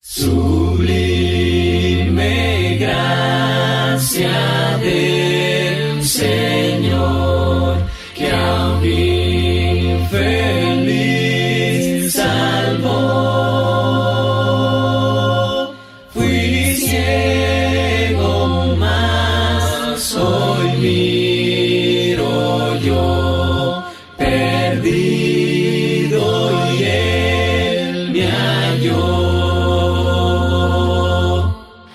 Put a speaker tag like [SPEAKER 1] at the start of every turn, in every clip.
[SPEAKER 1] Sublime gracia del Señor, que a mí infeliz salvó. Fui ciego, mas hoy miro yo, perdido, y Él me halló.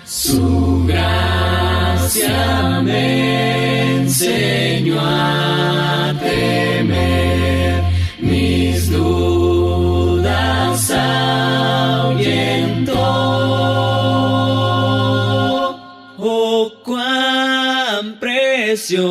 [SPEAKER 1] Su gracia me enseñó a temer, mis dudas ahuyentó. Oh, cuán precioso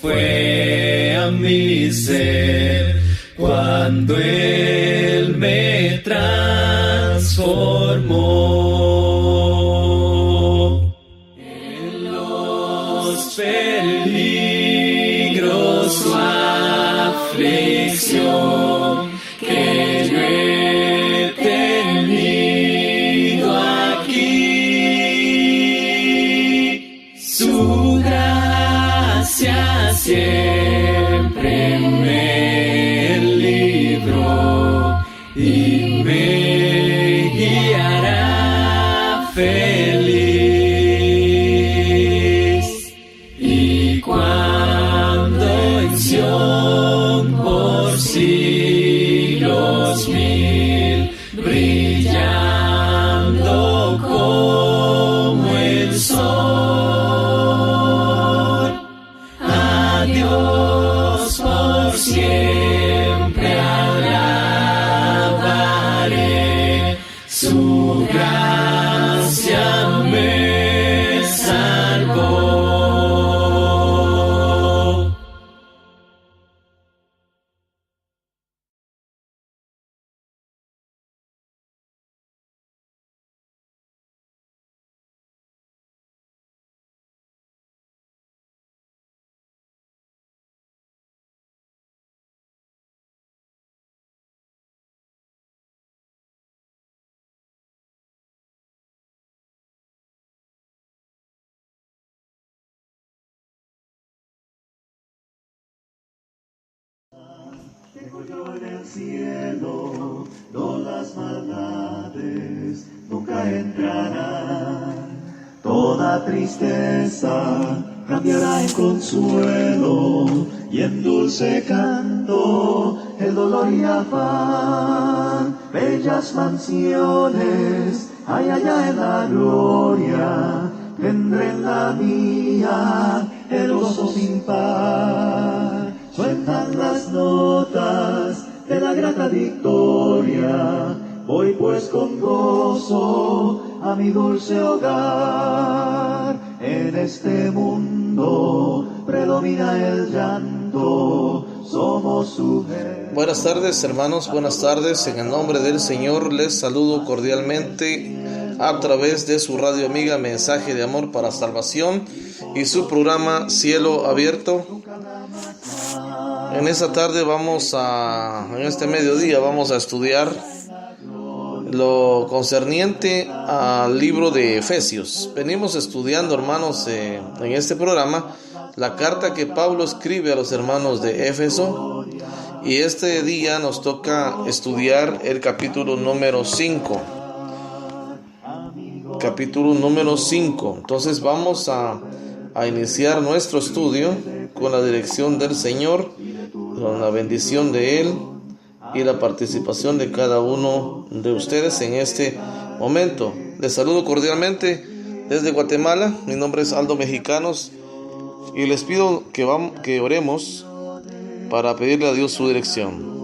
[SPEAKER 1] fue a mi ser cuando Él me transformó. En los peligros, su aflicción que yo he tenido aquí, su gracia siempre me libró y me guiará feliz. Y cuando en Sión por siglos mil, brillando como el sol, a Dios por siempre alabaré, su gracia me salvó.
[SPEAKER 2] Tengo yo en el cielo, donde las maldades nunca entrarán. Toda tristeza cambiará en consuelo y en dulce canto el dolor y afán. Bellas mansiones hay allá en la gloria, tendré en la mía el gozo sin par. Suenan las notas de la grata victoria, voy pues con gozo a mi dulce hogar. En este mundo predomina el llanto, somos sujetos.
[SPEAKER 3] Buenas tardes, hermanos, buenas tardes. En el nombre del Señor les saludo cordialmente a través de su radio amiga Mensaje de Amor para Salvación y su programa Cielo Abierto. En esta tarde en este mediodía vamos a estudiar lo concerniente al libro de Efesios. Venimos estudiando, hermanos, en este programa la carta que Pablo escribe a los hermanos de Éfeso, y este día nos toca estudiar el capítulo número 5. Capítulo número 5. Entonces vamos a iniciar nuestro estudio con la dirección del Señor, con la bendición de Él y la participación de cada uno de ustedes en este momento. Les saludo cordialmente desde Guatemala. Mi nombre es Aldo Mexicanos y les pido que oremos para pedirle a Dios su dirección.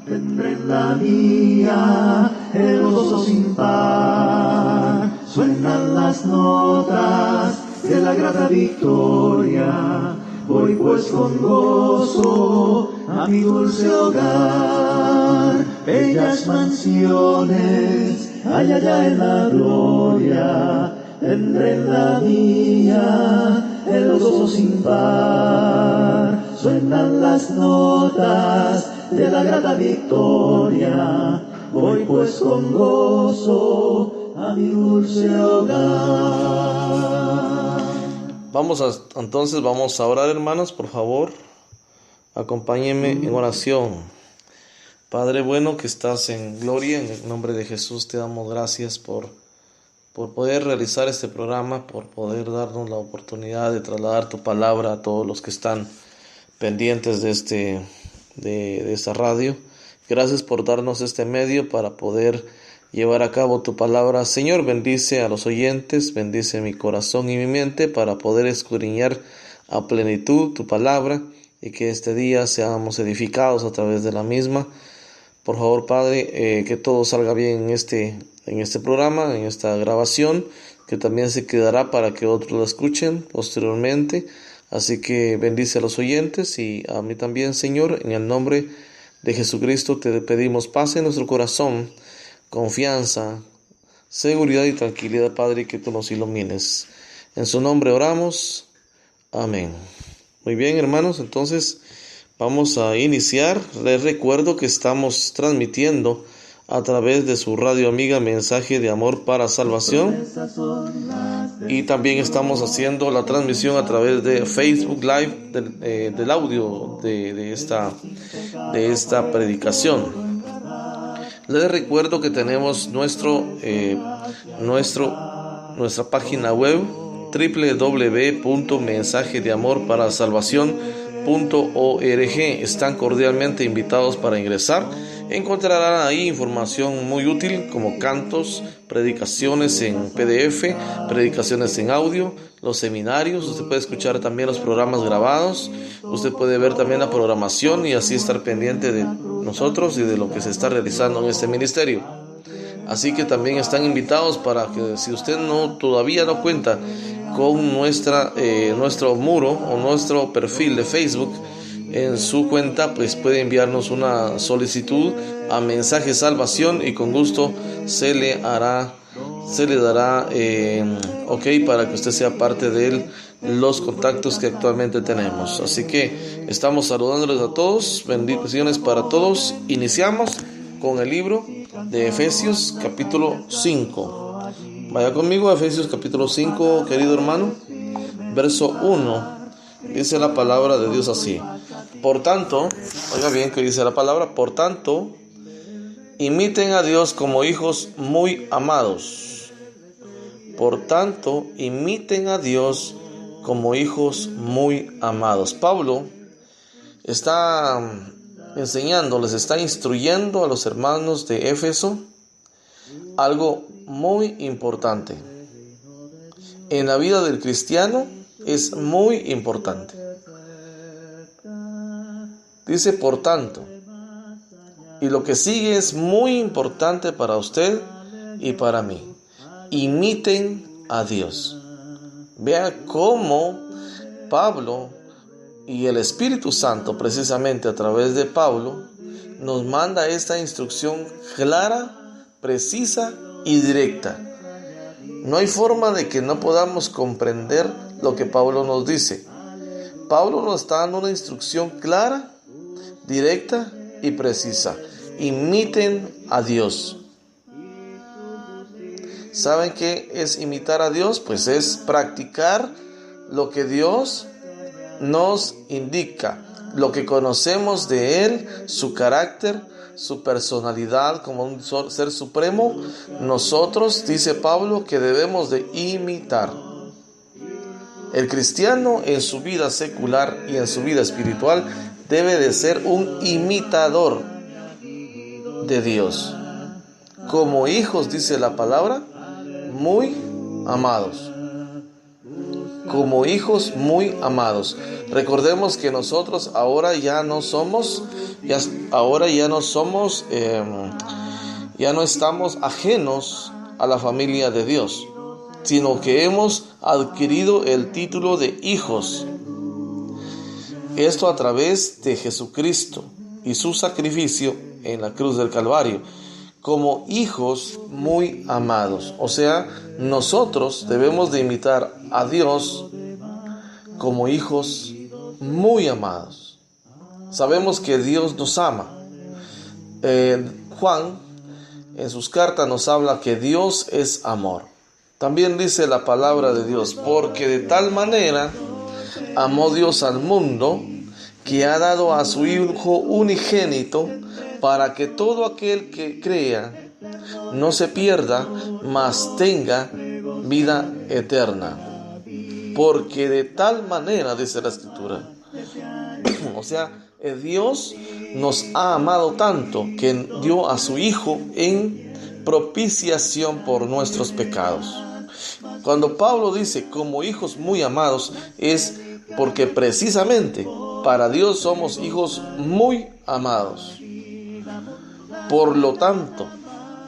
[SPEAKER 2] Tendré en la mía el gozo sin par. Suenan las notas de la grata victoria, voy pues con gozo a mi dulce hogar. Bellas mansiones hay allá en la gloria, tendré en la mía el gozo sin par. Suenan las notas de la grata victoria, voy pues con gozo a mi dulce hogar.
[SPEAKER 3] Entonces vamos a orar, hermanos, por favor. Acompáñenme en oración. Padre bueno que estás en gloria, en el nombre de Jesús te damos gracias por poder realizar este programa, por poder darnos la oportunidad de trasladar tu palabra a todos los que están pendientes de esta radio. Gracias por darnos este medio para poder llevar a cabo tu palabra. Señor, bendice a los oyentes, bendice mi corazón y mi mente para poder escudriñar a plenitud tu palabra y que este día seamos edificados a través de la misma. Por favor, Padre, que todo salga bien en este programa, en esta grabación, que también se quedará para que otros lo escuchen posteriormente. Así que bendice a los oyentes y a mí también, Señor. En el nombre de Jesucristo te pedimos paz en nuestro corazón, confianza, seguridad y tranquilidad, Padre, que tú nos ilumines. En su nombre oramos. Amén. Muy bien, hermanos, entonces vamos a iniciar. Les recuerdo que estamos transmitiendo a través de su radio amiga Mensaje de Amor para Salvación, y también estamos haciendo la transmisión a través de Facebook Live del audio de esta predicación. Les recuerdo que tenemos nuestra página web www.mensajedeamorparasalvacion.org. Están cordialmente invitados para ingresar. Encontrarán ahí información muy útil como cantos, predicaciones en PDF, predicaciones en audio, los seminarios. Usted puede escuchar también los programas grabados. Usted puede ver también la programación y así estar pendiente de nosotros y de lo que se está realizando en este ministerio. Así que también están invitados para que, si usted todavía no cuenta con nuestro muro o nuestro perfil de Facebook en su cuenta, pues puede enviarnos una solicitud a Mensaje Salvación y con gusto se le dará ok para que usted sea parte de los contactos que actualmente tenemos. Así que estamos saludándoles a todos, bendiciones para todos. Iniciamos con el libro de Efesios capítulo 5. Vaya conmigo a Efesios capítulo 5, querido hermano. Verso 1, dice la palabra de Dios así: por tanto, oiga bien que dice la palabra, por tanto, imiten a Dios como hijos muy amados. Por tanto, imiten a Dios como hijos muy amados. Pablo está enseñando, les está instruyendo a los hermanos de Éfeso algo muy importante. En la vida del cristiano es muy importante. Dice por tanto, y lo que sigue es muy importante para usted y para mí. Imiten a Dios. Vea cómo Pablo y el Espíritu Santo, precisamente a través de Pablo, nos manda esta instrucción clara, precisa y directa. No hay forma de que no podamos comprender lo que Pablo nos dice. Pablo nos está dando una instrucción clara, directa y precisa. Imiten a Dios. ¿Saben qué es imitar a Dios? Pues es practicar lo que Dios nos indica, lo que conocemos de Él, su carácter, su personalidad como un ser supremo. Nosotros, dice Pablo, que debemos de imitar. El cristiano en su vida secular y en su vida espiritual debe de ser un imitador de Dios. Como hijos, dice la palabra, muy amados. Como hijos muy amados. Recordemos que nosotros ahora ya no estamos ajenos a la familia de Dios, sino que hemos adquirido el título de hijos. Esto a través de Jesucristo y su sacrificio en la cruz del Calvario, como hijos muy amados. O sea, nosotros debemos de imitar a Dios como hijos muy amados. Sabemos que Dios nos ama. Juan en sus cartas nos habla que Dios es amor. También dice la palabra de Dios, porque de tal manera amó Dios al mundo, que ha dado a su Hijo unigénito, para que todo aquel que crea no se pierda, mas tenga vida eterna. Porque de tal manera, dice la Escritura, o sea, Dios nos ha amado tanto que dio a su Hijo en propiciación por nuestros pecados. Cuando Pablo dice como hijos muy amados, es porque precisamente para Dios somos hijos muy amados. Por lo tanto,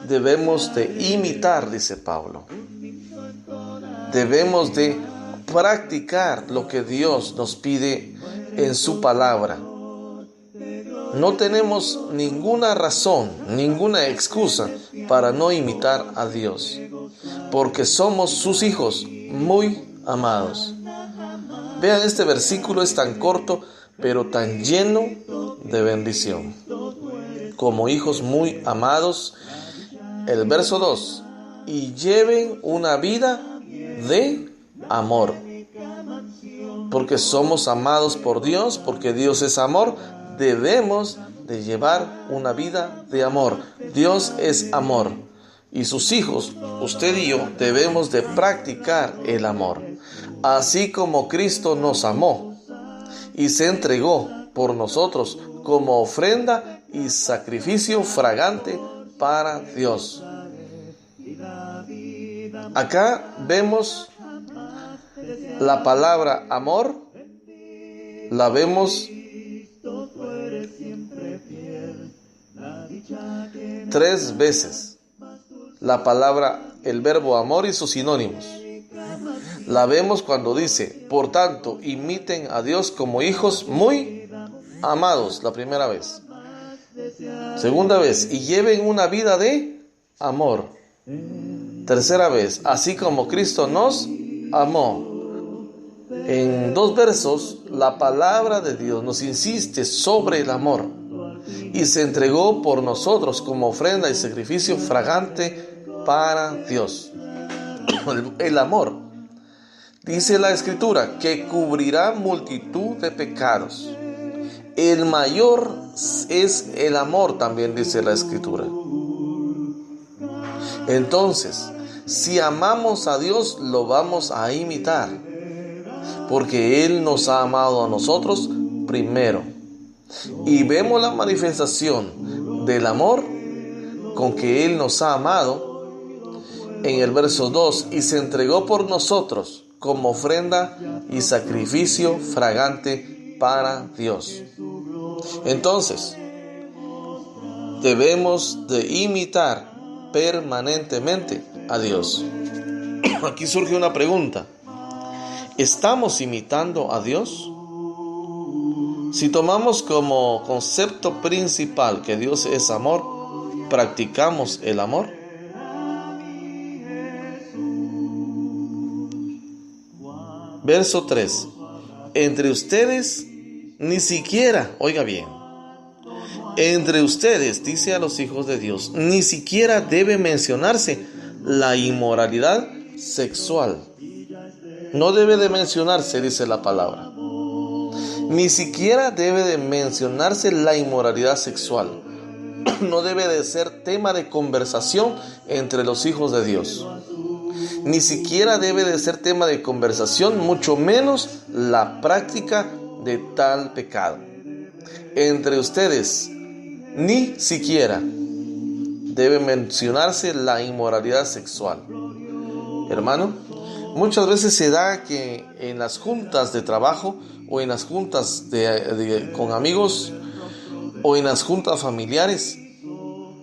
[SPEAKER 3] debemos de imitar, dice Pablo. Debemos de practicar lo que Dios nos pide en su palabra. No tenemos ninguna razón, ninguna excusa para no imitar a Dios, porque somos sus hijos muy amados. Vean, este versículo es tan corto, pero tan lleno de bendición. Como hijos muy amados, el verso 2, y lleven una vida de amor. Porque somos amados por Dios, porque Dios es amor, debemos de llevar una vida de amor. Dios es amor. Y sus hijos, usted y yo, debemos de practicar el amor. Así como Cristo nos amó y se entregó por nosotros como ofrenda y sacrificio fragante para Dios. Acá vemos la palabra amor, la vemos 3 veces. La palabra, el verbo amor y sus sinónimos. La vemos cuando dice, por tanto, imiten a Dios como hijos muy amados, la primera vez. Segunda vez, y lleven una vida de amor. Tercera vez, así como Cristo nos amó. En 2 versos, la palabra de Dios nos insiste sobre el amor y se entregó por nosotros como ofrenda y sacrificio fragante para Dios. El amor, dice la Escritura, que cubrirá multitud de pecados. El mayor es el amor, también dice la Escritura. Entonces, si amamos a Dios, lo vamos a imitar, porque Él nos ha amado a nosotros primero. Y vemos la manifestación del amor con que Él nos ha amado en el verso 2, y se entregó por nosotros como ofrenda y sacrificio fragante para Dios. Entonces, debemos de imitar permanentemente a Dios. Aquí surge una pregunta: ¿estamos imitando a Dios? Si tomamos como concepto principal que Dios es amor, ¿practicamos el amor? Verso 3. Entre ustedes ni siquiera, oiga bien, entre ustedes, dice a los hijos de Dios, ni siquiera debe mencionarse la inmoralidad sexual. No debe de mencionarse, dice la palabra. Ni siquiera debe de mencionarse la inmoralidad sexual. No debe de ser tema de conversación entre los hijos de Dios. Ni siquiera debe de ser tema de conversación, mucho menos la práctica de tal pecado. Entre ustedes, ni siquiera debe mencionarse la inmoralidad sexual. Hermano, muchas veces se da que en las juntas de trabajo o en las juntas con amigos o en las juntas familiares,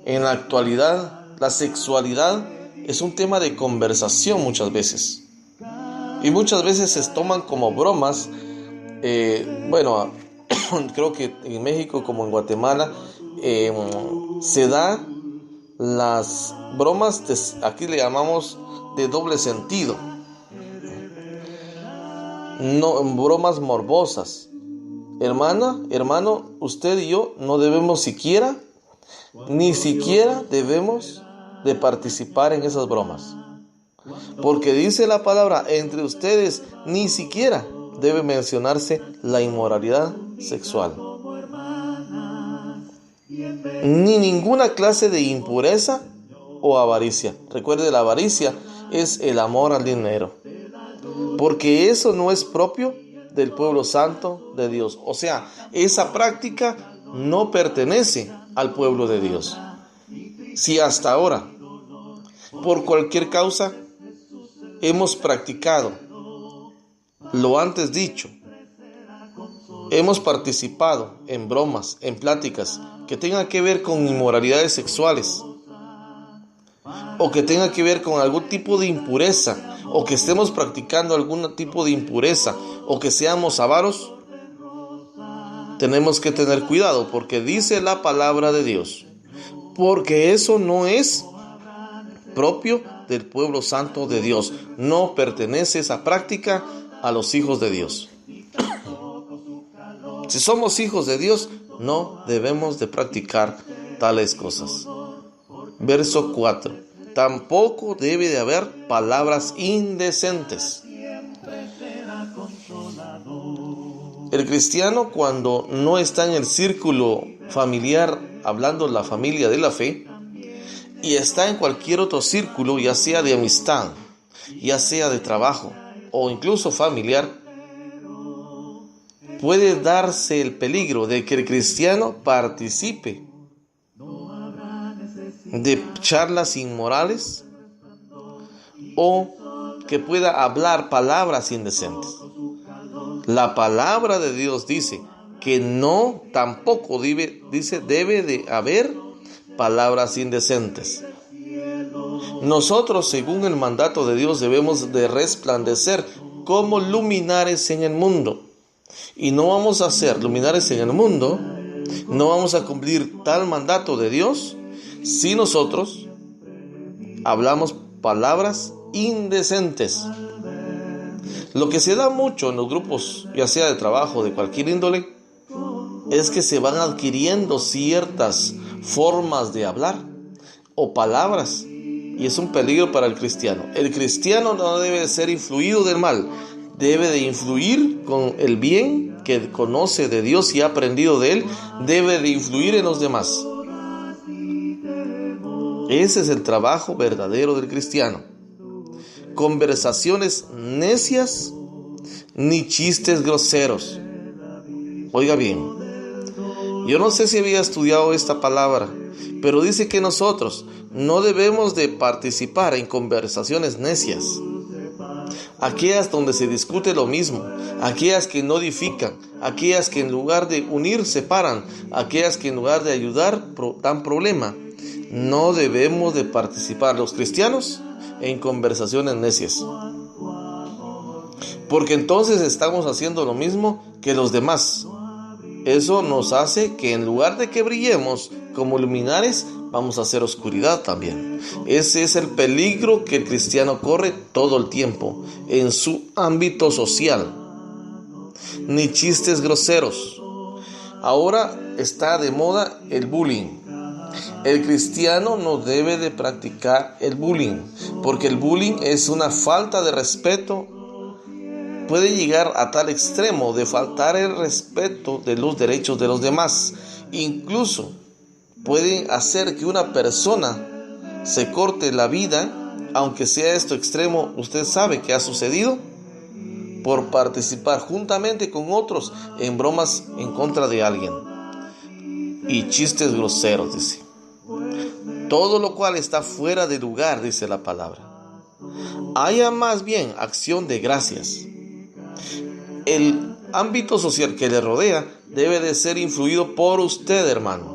[SPEAKER 3] en la actualidad, la sexualidad es un tema de conversación muchas veces. Y muchas veces se toman como bromas. Creo que en México como en Guatemala se da las bromas, aquí le llamamos de doble sentido. No, bromas morbosas. Hermano, usted y yo no debemos ni siquiera debemos de participar en esas bromas. Porque dice la palabra, entre ustedes ni siquiera debe mencionarse la inmoralidad sexual, ni ninguna clase de impureza o avaricia. Recuerde, la avaricia es el amor al dinero, porque eso no es propio del pueblo santo de Dios. O sea, esa práctica no pertenece al pueblo de Dios. Si hasta ahora, por cualquier causa, hemos practicado lo antes dicho, hemos participado en bromas, en pláticas que tengan que ver con inmoralidades sexuales, o que tengan que ver con algún tipo de impureza, o que estemos practicando algún tipo de impureza, o que seamos avaros, tenemos que tener cuidado, porque dice la palabra de Dios, porque eso no es propio del pueblo santo de Dios, no pertenece esa práctica a los hijos de Dios. Si somos hijos de Dios, no debemos de practicar tales cosas. Verso 4. Tampoco debe de haber palabras indecentes. El cristiano, cuando no está en el círculo familiar, hablando la familia de la fe, y está en cualquier otro círculo, ya sea de amistad, ya sea de trabajo o incluso familiar, puede darse el peligro de que el cristiano participe de charlas inmorales o que pueda hablar palabras indecentes. La palabra de Dios dice que tampoco debe de haber palabras indecentes. Nosotros, según el mandato de Dios, debemos de resplandecer como luminares en el mundo. Y no vamos a ser luminares en el mundo, no vamos a cumplir tal mandato de Dios si nosotros hablamos palabras indecentes. Lo que se da mucho en los grupos, ya sea de trabajo, de cualquier índole, es que se van adquiriendo ciertas formas de hablar o palabras, y es un peligro para el cristiano. El cristiano no debe de ser influido del mal, debe de influir con el bien que conoce de Dios y ha aprendido de Él, debe de influir en los demás. Ese es el trabajo verdadero del cristiano. Conversaciones necias ni chistes groseros. Oiga bien, yo no sé si había estudiado esta palabra, pero dice que nosotros no debemos de participar en conversaciones necias, aquellas donde se discute lo mismo, aquellas que no edifican, aquellas que en lugar de unir separan, aquellas que en lugar de ayudar dan problema. No debemos de participar los cristianos en conversaciones necias, porque entonces estamos haciendo lo mismo que los demás. Eso nos hace que en lugar de que brillemos como luminares, vamos a hacer oscuridad también. Ese es el peligro que el cristiano corre todo el tiempo en su ámbito social. Ni chistes groseros. Ahora está de moda el bullying. El cristiano no debe de practicar el bullying, porque el bullying es una falta de respeto. Puede llegar a tal extremo de faltar el respeto de los derechos de los demás. Incluso puede hacer que una persona se corte la vida, aunque sea esto extremo, usted sabe que ha sucedido, por participar juntamente con otros en bromas en contra de alguien. Y chistes groseros, dice. Todo lo cual está fuera de lugar, dice la palabra. Haya más bien acción de gracias. El ámbito social que le rodea debe de ser influido por usted, hermano.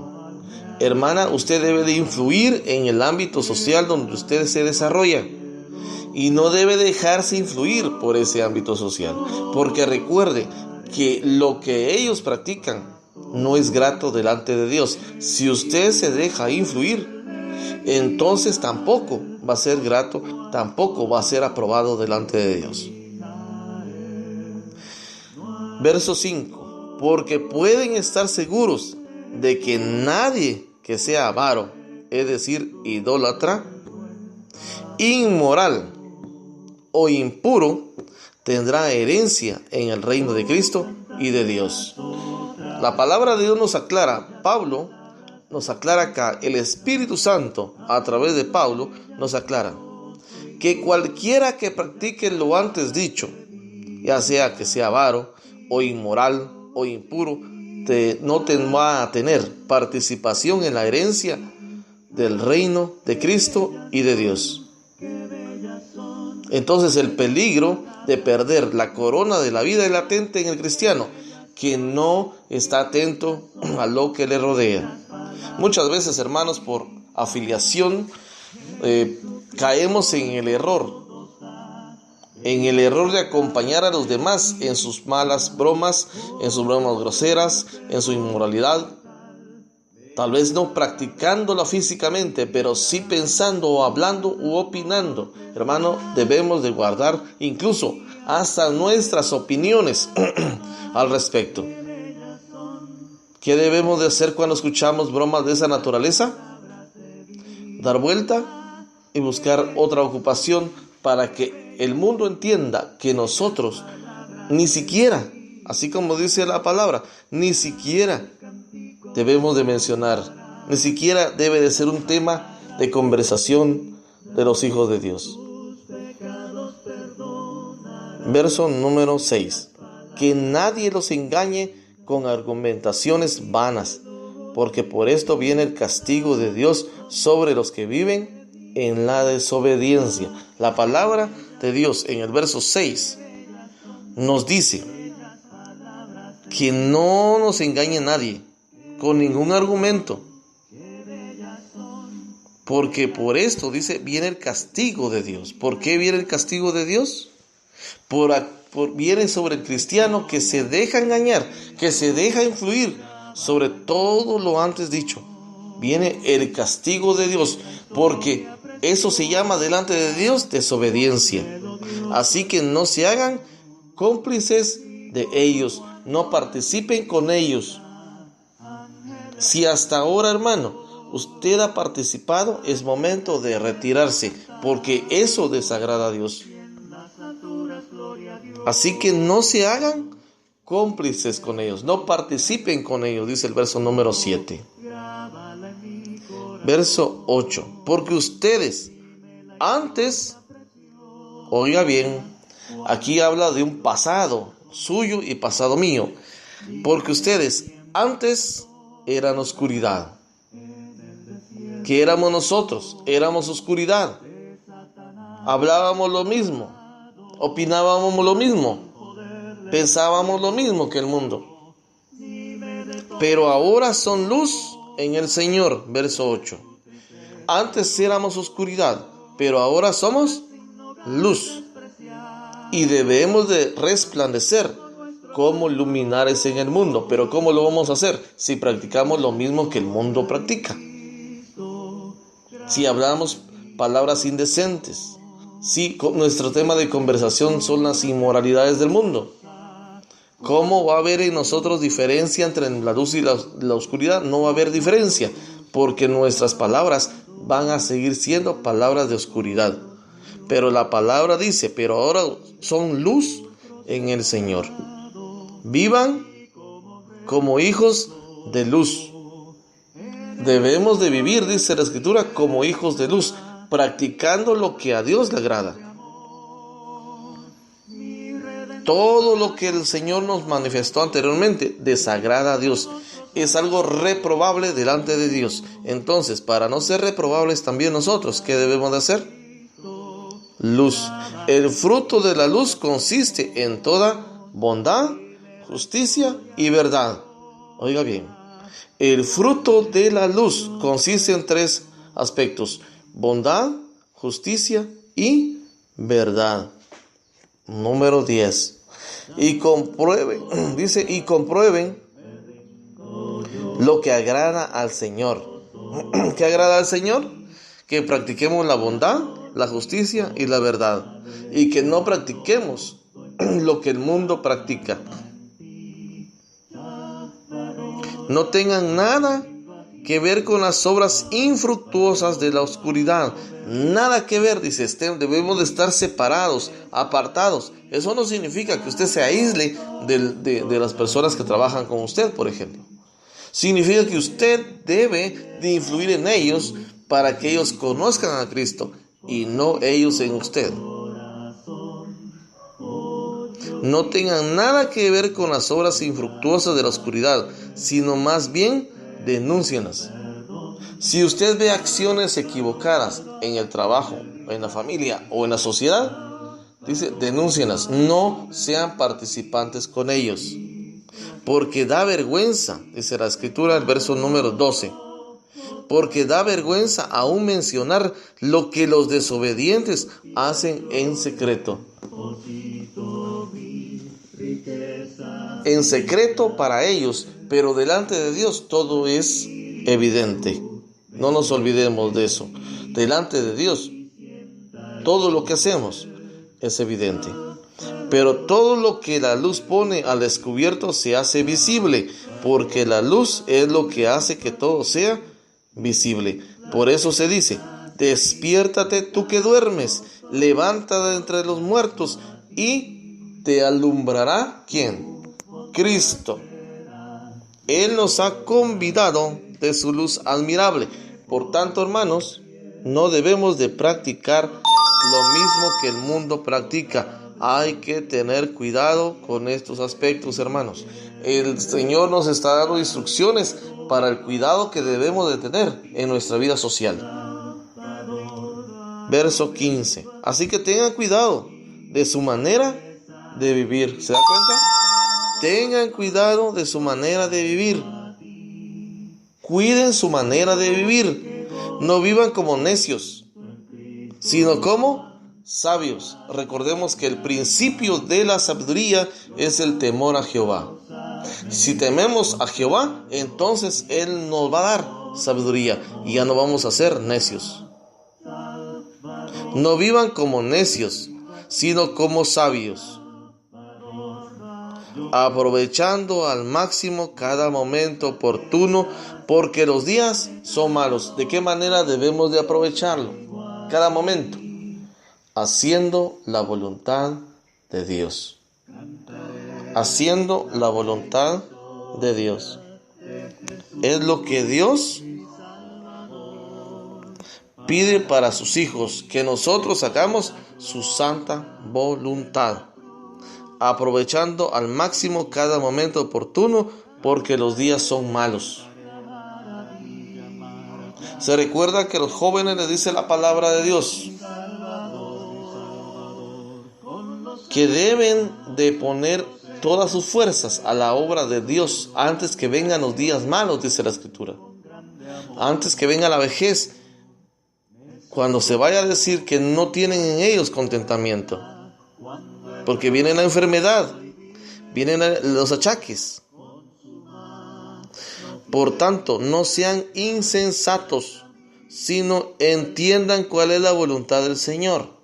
[SPEAKER 3] Hermana, usted debe de influir en el ámbito social donde usted se desarrolla. Y no debe dejarse influir por ese ámbito social. Porque recuerde que lo que ellos practican no es grato delante de Dios. Si usted se deja influir, entonces tampoco va a ser grato, tampoco va a ser aprobado delante de Dios. Verso 5. Porque pueden estar seguros de que nadie que sea avaro, es decir, idólatra, inmoral o impuro tendrá herencia en el reino de Cristo y de Dios. La palabra de Dios nos aclara, Pablo nos aclara acá, el Espíritu Santo a través de Pablo nos aclara que cualquiera que practique lo antes dicho, ya sea que sea avaro o inmoral o impuro, no va a tener participación en la herencia del reino de Cristo y de Dios. Entonces el peligro de perder la corona de la vida es latente en el cristiano, que no está atento a lo que le rodea. Muchas veces, hermanos, por afiliación, caemos en el error de acompañar a los demás en sus malas bromas, en sus bromas groseras, en su inmoralidad. Tal vez no practicándola físicamente, pero sí pensando o hablando u opinando. Hermano, debemos de guardar incluso hasta nuestras opiniones al respecto. ¿Qué debemos de hacer cuando escuchamos bromas de esa naturaleza? Dar vuelta y buscar otra ocupación para que el mundo entienda que nosotros ni siquiera, así como dice la palabra, ni siquiera debemos de mencionar, ni siquiera debe de ser un tema de conversación de los hijos de Dios. Verso número 6. Que nadie los engañe con argumentaciones vanas, porque por esto viene el castigo de Dios sobre los que viven en la desobediencia. La palabra de Dios en el verso 6 nos dice que no nos engañe nadie con ningún argumento, porque por esto, dice, viene el castigo de Dios. ¿Por qué viene el castigo de Dios? Viene sobre el cristiano que se deja engañar, que se deja influir sobre todo lo antes dicho. Viene el castigo de Dios, porque eso se llama delante de Dios desobediencia. Así que no se hagan cómplices de ellos, no participen con ellos. Si hasta ahora, hermano, usted ha participado, es momento de retirarse, porque eso desagrada a Dios. Así que no se hagan cómplices con ellos, no participen con ellos, dice el verso número 7. Verso 8. Porque ustedes antes, oiga bien, aquí habla de un pasado suyo y pasado mío. Porque ustedes antes eran oscuridad. ¿Qué éramos nosotros? Éramos oscuridad. Hablábamos lo mismo, opinábamos lo mismo, pensábamos lo mismo que el mundo. Pero ahora son luz en el Señor. Verso 8. Antes éramos oscuridad, pero ahora somos luz. Y debemos de resplandecer como luminares en el mundo. Pero ¿cómo lo vamos a hacer? Si practicamos lo mismo que el mundo practica. Si hablamos palabras indecentes. Si nuestro tema de conversación son las inmoralidades del mundo. ¿Cómo va a haber en nosotros diferencia entre la luz y la oscuridad? No va a haber diferencia, porque nuestras palabras van a seguir siendo palabras de oscuridad. Pero la palabra dice, pero ahora son luz en el Señor. Vivan como hijos de luz. Debemos de vivir, dice la Escritura, como hijos de luz, practicando lo que a Dios le agrada. Todo lo que el Señor nos manifestó anteriormente desagrada a Dios. Es algo reprobable delante de Dios. Entonces, para no ser reprobables también nosotros, ¿qué debemos de hacer? Luz. El fruto de la luz consiste en toda bondad, justicia y verdad. Oiga bien, el fruto de la luz consiste en 3 aspectos: bondad, justicia y verdad. Número 10. Y comprueben, dice, y comprueben lo que agrada al Señor. ¿Qué agrada al Señor? Que practiquemos la bondad, la justicia y la verdad, y que no practiquemos lo que el mundo practica. No tengan nada que ver con las obras infructuosas de la oscuridad. Nada que ver, dice, debemos de estar separados, apartados. Eso no significa que usted se aísle de las personas que trabajan con usted, por ejemplo. Significa que usted debe de influir en ellos para que ellos conozcan a Cristo y no ellos en usted. No tengan nada que ver con las obras infructuosas de la oscuridad, sino más bien denúncienlas. Si usted ve acciones equivocadas en el trabajo, en la familia o en la sociedad, dice, denúncienlas, no sean participantes con ellos. Porque da vergüenza, dice la Escritura, el verso número 12. Porque da vergüenza aún mencionar lo que los desobedientes hacen en secreto. En secreto para ellos, pero delante de Dios todo es evidente. No nos olvidemos de eso. Delante de Dios, todo lo que hacemos es evidente. Pero todo lo que la luz pone al descubierto se hace visible, porque la luz es lo que hace que todo sea visible. Por eso se dice, despiértate tú que duermes, levántate de entre los muertos y te alumbrará, ¿quién? Cristo. Él nos ha convidado de su luz admirable. Por tanto, hermanos, no debemos de practicar lo mismo que el mundo practica. Hay que tener cuidado con estos aspectos, hermanos. El Señor nos está dando instrucciones para el cuidado que debemos de tener en nuestra vida social. Verso 15. Así que tengan cuidado de su manera de vivir. ¿Se da cuenta? Tengan cuidado de su manera de vivir. Cuiden su manera de vivir. No vivan como necios, sino como sabios. Recordemos que el principio de la sabiduría es el temor a Jehová. Si tememos a Jehová, entonces Él nos va a dar sabiduría y ya no vamos a ser necios. No vivan como necios, sino como sabios, aprovechando al máximo cada momento oportuno, porque los días son malos. ¿De qué manera debemos de aprovecharlo? Cada momento, haciendo la voluntad de Dios. Haciendo la voluntad de Dios. Es lo que Dios pide para sus hijos, que nosotros hagamos su santa voluntad, aprovechando al máximo cada momento oportuno, porque los días son malos. Se recuerda que a los jóvenes les dice la palabra de Dios que deben de poner todas sus fuerzas a la obra de Dios antes que vengan los días malos, dice la Escritura. Antes que venga la vejez, cuando se vaya a decir que no tienen en ellos contentamiento, porque viene la enfermedad, vienen los achaques. Por tanto, no sean insensatos, sino entiendan cuál es la voluntad del Señor.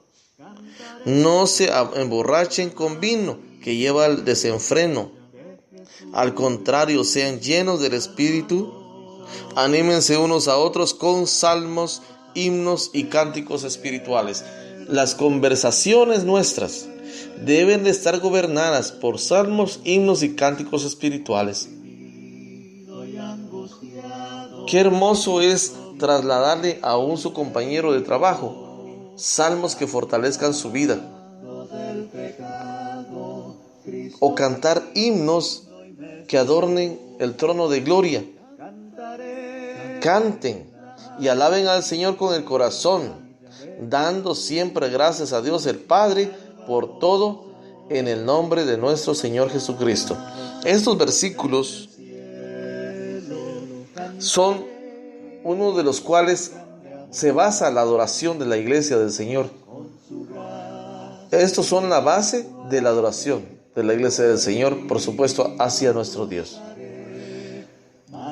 [SPEAKER 3] No se emborrachen con vino, que lleva al desenfreno. Al contrario, sean llenos del Espíritu. Anímense unos a otros con salmos, himnos y cánticos espirituales. Las conversaciones nuestras deben de estar gobernadas por salmos, himnos y cánticos espirituales. Qué hermoso es trasladarle a su compañero de trabajo salmos que fortalezcan su vida, o cantar himnos que adornen el trono de gloria. Canten y alaben al Señor con el corazón, dando siempre gracias a Dios el Padre por todo, en el nombre de nuestro Señor Jesucristo. Estos versículos son uno de los cuales se basa la adoración de la iglesia del Señor. Estos son la base de la adoración de la iglesia del Señor, por supuesto, hacia nuestro Dios.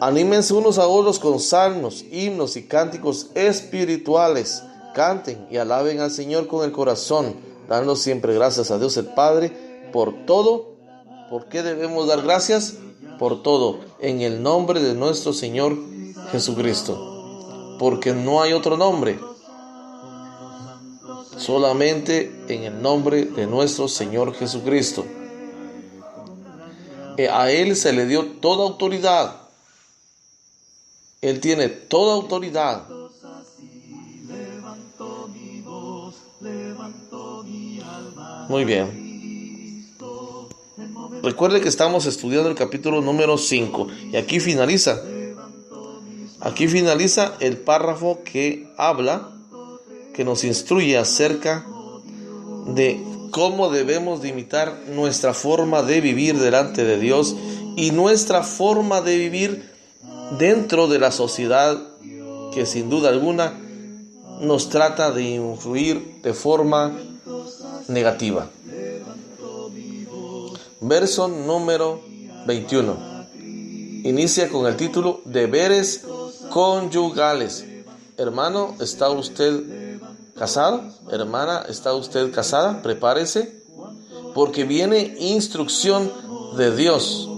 [SPEAKER 3] Anímense unos a otros con salmos, himnos y cánticos espirituales. Canten y alaben al Señor con el corazón, dando siempre gracias a Dios el Padre por todo. ¿Por qué debemos dar gracias? Por todo, en el nombre de nuestro Señor Jesucristo, porque no hay otro nombre, solamente en el nombre de nuestro Señor Jesucristo. A Él se le dio toda autoridad. Él tiene toda autoridad. Muy bien. Recuerde que estamos estudiando el capítulo número 5 y aquí finaliza. Aquí finaliza el párrafo que habla, que nos instruye acerca de cómo debemos de imitar nuestra forma de vivir delante de Dios y nuestra forma de vivir dentro de la sociedad que sin duda alguna nos trata de influir de forma negativa. Verso número 21. Inicia con el título Deberes conyugales. Hermano, ¿está usted casado? Hermana, ¿está usted casada? Prepárese, porque viene instrucción de Dios.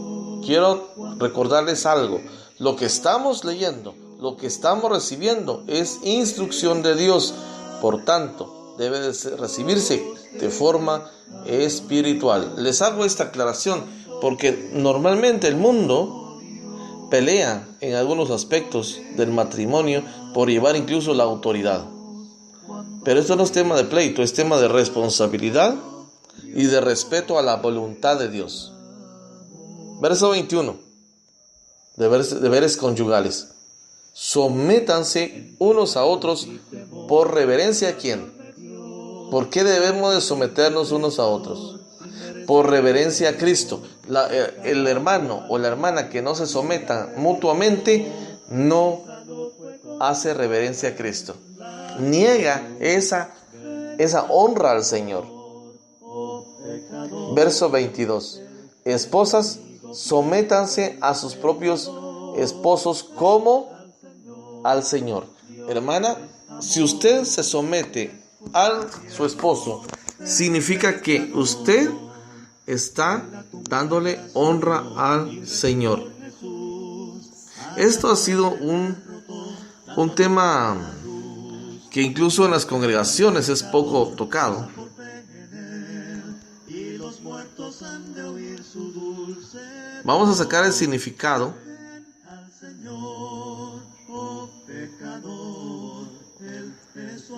[SPEAKER 3] Quiero recordarles algo. Lo que estamos leyendo, lo que estamos recibiendo es instrucción de Dios. Por tanto, debe de recibirse de forma espiritual. Les hago esta aclaración porque normalmente el mundo pelea en algunos aspectos del matrimonio por llevar incluso la autoridad. Pero esto no es tema de pleito, es tema de responsabilidad y de respeto a la voluntad de Dios. Verso 21. Deberes conyugales. Sométanse unos a otros por reverencia a ¿quién? ¿Por qué debemos de someternos unos a otros? Por reverencia a Cristo. El hermano o la hermana que no se someta mutuamente no hace reverencia a Cristo. Niega esa honra al Señor. Verso 22. Esposas, sométanse a sus propios esposos como al Señor. Hermana, si usted se somete a su esposo, significa que usted está dándole honra al Señor. Esto ha sido un tema que incluso en las congregaciones es poco tocado. Vamos a sacar el significado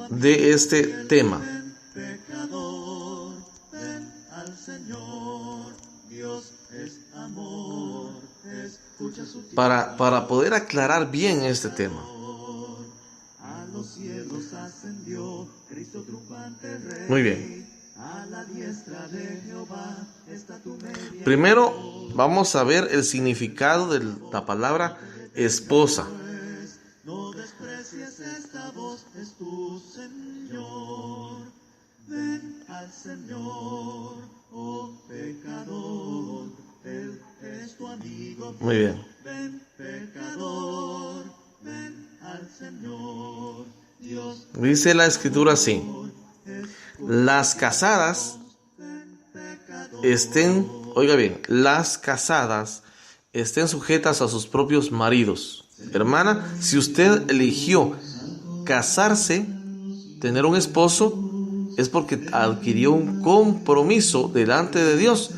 [SPEAKER 3] de este tema. Para poder aclarar bien este tema. Muy bien. Primero vamos a ver el significado de la palabra esposa. No desprecies esta voz, es tu Señor. Ven al Señor, oh pecador. Él es tu amigo. Muy bien. Ven, pecador. Ven al Señor. Dios. Dice la escritura así: las casadas estén, oiga bien, las casadas estén sujetas a sus propios maridos. Hermana, si usted eligió casarse, tener un esposo, es porque adquirió un compromiso delante de Dios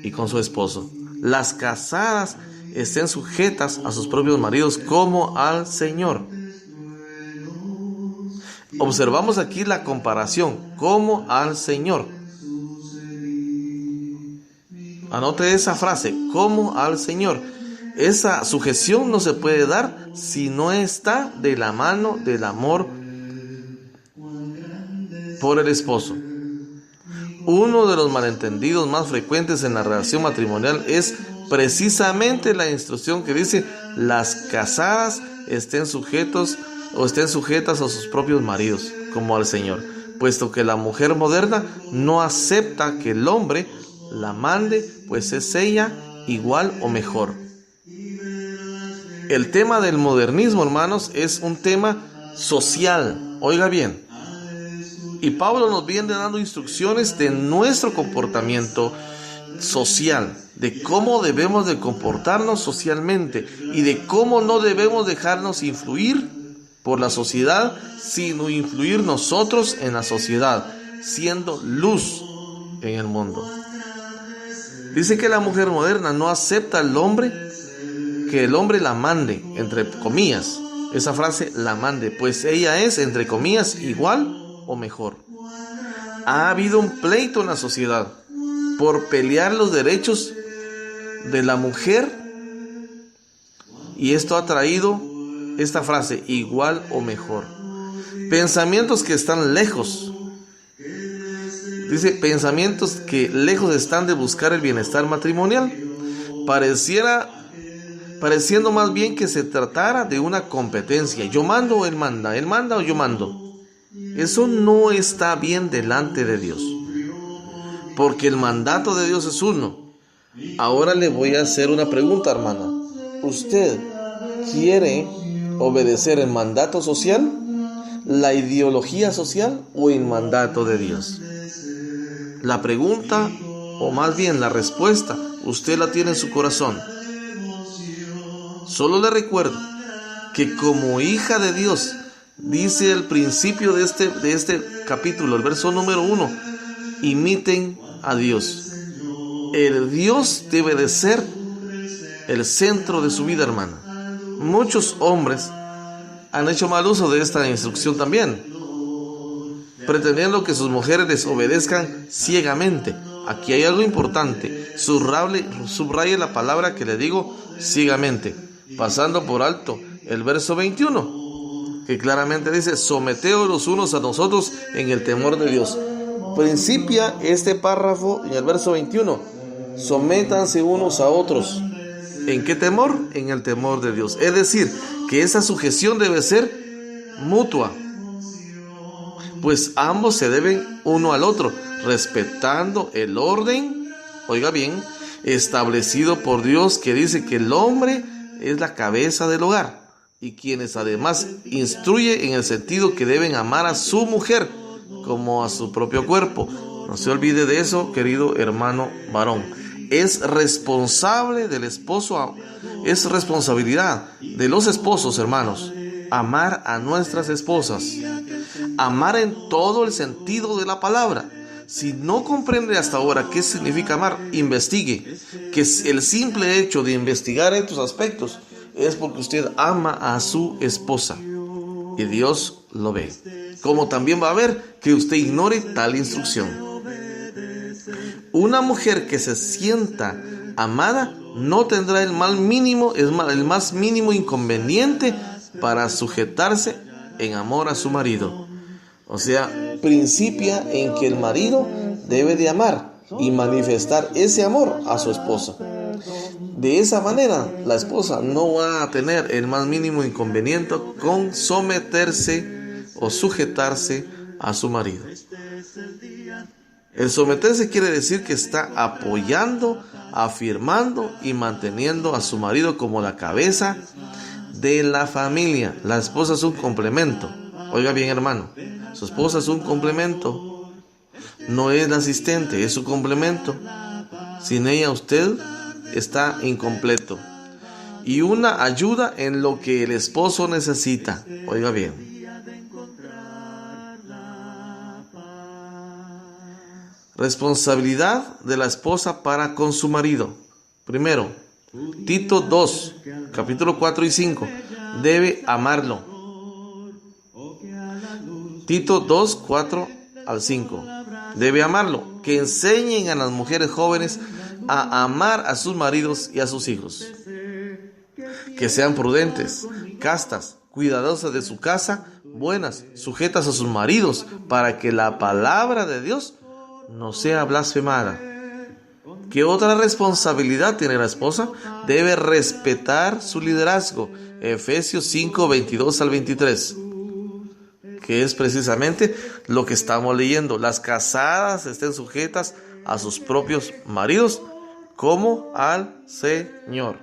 [SPEAKER 3] y con su esposo. Las casadas estén sujetas a sus propios maridos como al Señor. Observamos aquí la comparación, como al Señor. Anote esa frase, como al Señor. Esa sujeción no se puede dar si no está de la mano del amor por el esposo. Uno de los malentendidos más frecuentes en la relación matrimonial es precisamente la instrucción que dice: las casadas estén sujetas a sus propios maridos, como al Señor, puesto que la mujer moderna no acepta que el hombre la mande, pues es ella igual o mejor. El tema del modernismo, hermanos, es un tema social. Oiga bien. Y Pablo nos viene dando instrucciones de nuestro comportamiento social, de cómo debemos de comportarnos socialmente y de cómo no debemos dejarnos influir por la sociedad, sino influir nosotros en la sociedad, siendo luz en el mundo. Dice que la mujer moderna no acepta al hombre, que el hombre la mande, entre comillas. Esa frase, la mande, pues ella es, entre comillas, igual o mejor. Ha habido un pleito en la sociedad por pelear los derechos de la mujer, y esto ha traído esta frase, igual o mejor. Pensamientos que están lejos. Dice, pensamientos que lejos están de buscar el bienestar matrimonial. Pareciendo más bien que se tratara de una competencia. Yo mando o él manda o yo mando. Eso no está bien delante de Dios, porque el mandato de Dios es uno. Ahora le voy a hacer una pregunta, hermana. ¿Usted quiere obedecer el mandato social, la ideología social o el mandato de Dios? La pregunta, o más bien la respuesta, usted la tiene en su corazón. Solo le recuerdo que como hija de Dios, dice el principio de este capítulo, el verso número 1, imiten a Dios. El Dios debe de ser el centro de su vida, hermana. Muchos hombres han hecho mal uso de esta instrucción también, pretendiendo que sus mujeres les obedezcan ciegamente. Aquí hay algo importante. Subraye la palabra que le digo, ciegamente, pasando por alto el verso 21, que claramente dice, someteos los unos a nosotros en el temor de Dios. Principia este párrafo en el verso 21, sométanse unos a otros. ¿En qué temor? En el temor de Dios. Es decir, que esa sujeción debe ser mutua, pues ambos se deben uno al otro, respetando el orden, oiga bien, establecido por Dios, que dice que el hombre es la cabeza del hogar, y quienes además instruye en el sentido que deben amar a su mujer como a su propio cuerpo. No se olvide de eso, querido hermano varón. Es responsable del esposo, es responsabilidad de los esposos, hermanos, amar a nuestras esposas, amar en todo el sentido de la palabra. Si no comprende hasta ahora qué significa amar, investigue, que el simple hecho de investigar estos aspectos es porque usted ama a su esposa y Dios lo ve. Como también va a ver que usted ignore tal instrucción. Una mujer que se sienta amada no tendrá el más mínimo inconveniente para sujetarse en amor a su marido. O sea, principia en que el marido debe de amar y manifestar ese amor a su esposa. De esa manera, la esposa no va a tener el más mínimo inconveniente con someterse o sujetarse a su marido. El someterse quiere decir que está apoyando, afirmando y manteniendo a su marido como la cabeza de la familia. La esposa es un complemento. Oiga bien, hermano, su esposa es un complemento. No es la asistente, es su complemento. Sin ella usted está incompleto. Y una ayuda en lo que el esposo necesita. Oiga bien. Responsabilidad de la esposa para con su marido. Primero, Tito 2, capítulo 4 y 5. Debe amarlo. Tito 2, 4 al 5. Debe amarlo. Que enseñen a las mujeres jóvenes a amar a sus maridos y a sus hijos. Que sean prudentes, castas, cuidadosas de su casa, buenas, sujetas a sus maridos, para que la palabra de Dios no sea blasfemada. ¿Qué otra responsabilidad tiene la esposa? Debe respetar su liderazgo. Efesios 5, 22 al 23. Que es precisamente lo que estamos leyendo. Las casadas estén sujetas a sus propios maridos como al Señor.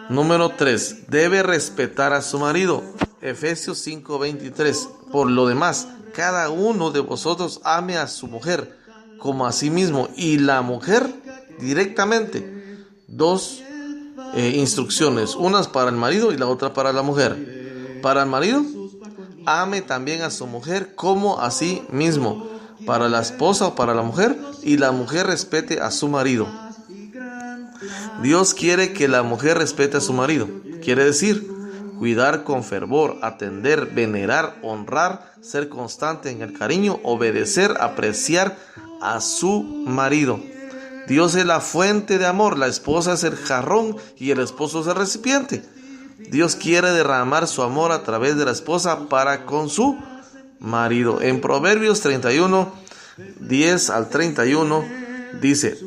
[SPEAKER 3] Número 3. Debe respetar a su marido. Efesios 5:23. Por lo demás, cada uno de vosotros ame a su mujer como a sí mismo, y la mujer directamente. Dos instrucciones, unas para el marido y la otra para la mujer. Para el marido, ame también a su mujer como a sí mismo. Para la esposa o para la mujer, y la mujer respete a su marido. Dios quiere que la mujer respete a su marido. Quiere decir, cuidar con fervor, atender, venerar, honrar, ser constante en el cariño, obedecer, apreciar a su marido. Dios es la fuente de amor, la esposa es el jarrón y el esposo es el recipiente. Dios quiere derramar su amor a través de la esposa para con su marido. En Proverbios 31, 10 al 31, dice: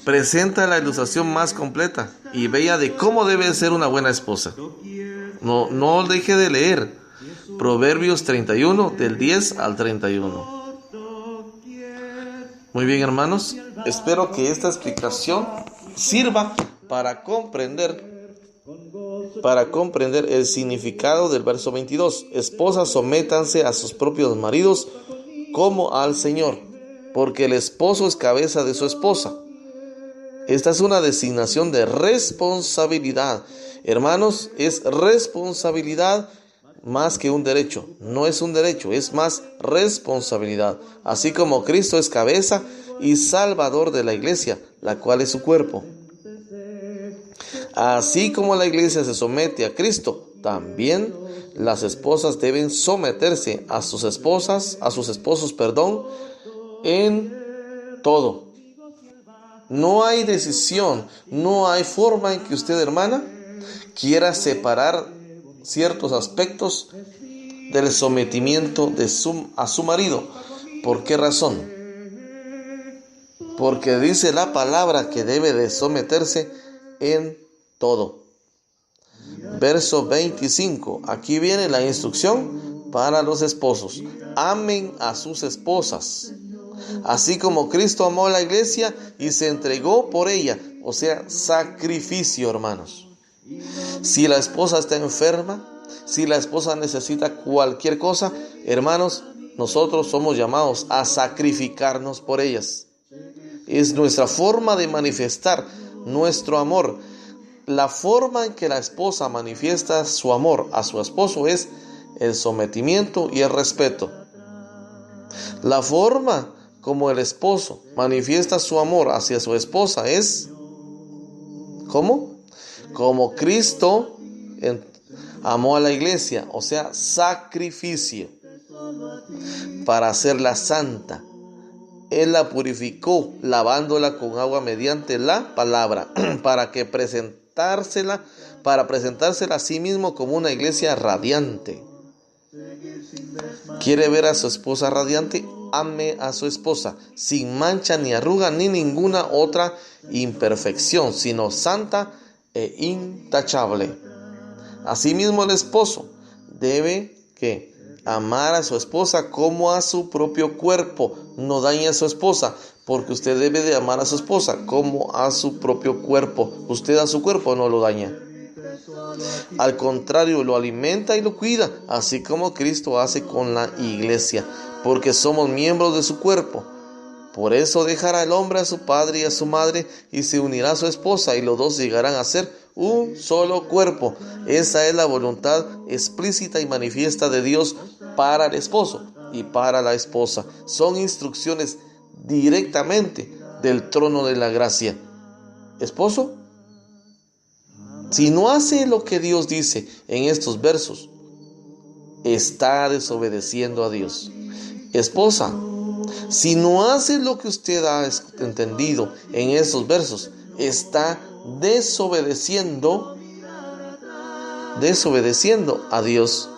[SPEAKER 3] presenta la ilustración más completa y bella de cómo debe ser una buena esposa. No deje de leer Proverbios 31, del 10 al 31. Muy bien, hermanos, espero que esta explicación sirva para comprender el significado del verso 22. Esposas, sométanse a sus propios maridos como al Señor, porque el esposo es cabeza de su esposa. Esta es una designación de responsabilidad. Hermanos, es responsabilidad más que un derecho. No es un derecho, es más responsabilidad. Así como Cristo es cabeza y salvador de la iglesia, la cual es su cuerpo. Así como la iglesia se somete a Cristo, también las esposas deben someterse a sus esposos, en todo. No hay decisión, no hay forma en que usted, hermana, quiera separar ciertos aspectos del sometimiento a su marido. ¿Por qué razón? Porque dice la palabra que debe de someterse en todo. Verso 25. Aquí viene la instrucción para los esposos. Amen a sus esposas, así como Cristo amó a la iglesia y se entregó por ella. O sea, sacrificio, hermanos. Si la esposa está enferma, si la esposa necesita cualquier cosa, hermanos, nosotros somos llamados a sacrificarnos por ellas. Es nuestra forma de manifestar nuestro amor. La forma en que la esposa manifiesta su amor a su esposo es el sometimiento y el respeto. La forma como el esposo manifiesta su amor hacia su esposa es ¿cómo? Como Cristo amó a la iglesia, o sea, sacrificio para hacerla santa. Él la purificó lavándola con agua mediante la palabra para presentársela a sí mismo como una iglesia radiante. ¿Quiere ver a su esposa radiante? Ame a su esposa sin mancha ni arruga ni ninguna otra imperfección, sino santa e intachable. Asimismo, el esposo debe amar a su esposa como a su propio cuerpo. No dañe a su esposa, porque usted debe de amar a su esposa como a su propio cuerpo. Usted a su cuerpo no lo daña. Al contrario, lo alimenta y lo cuida, así como Cristo hace con la iglesia, porque somos miembros de su cuerpo. Por eso dejará el hombre a su padre y a su madre y se unirá a su esposa, y los dos llegarán a ser un solo cuerpo. Esa es la voluntad explícita y manifiesta de Dios para el esposo y para la esposa. Son instrucciones directamente del trono de la gracia. Esposo, si no hace lo que Dios dice en estos versos, está desobedeciendo a Dios. Esposa, si no hace lo que usted ha entendido en estos versos, está desobedeciendo a Dios.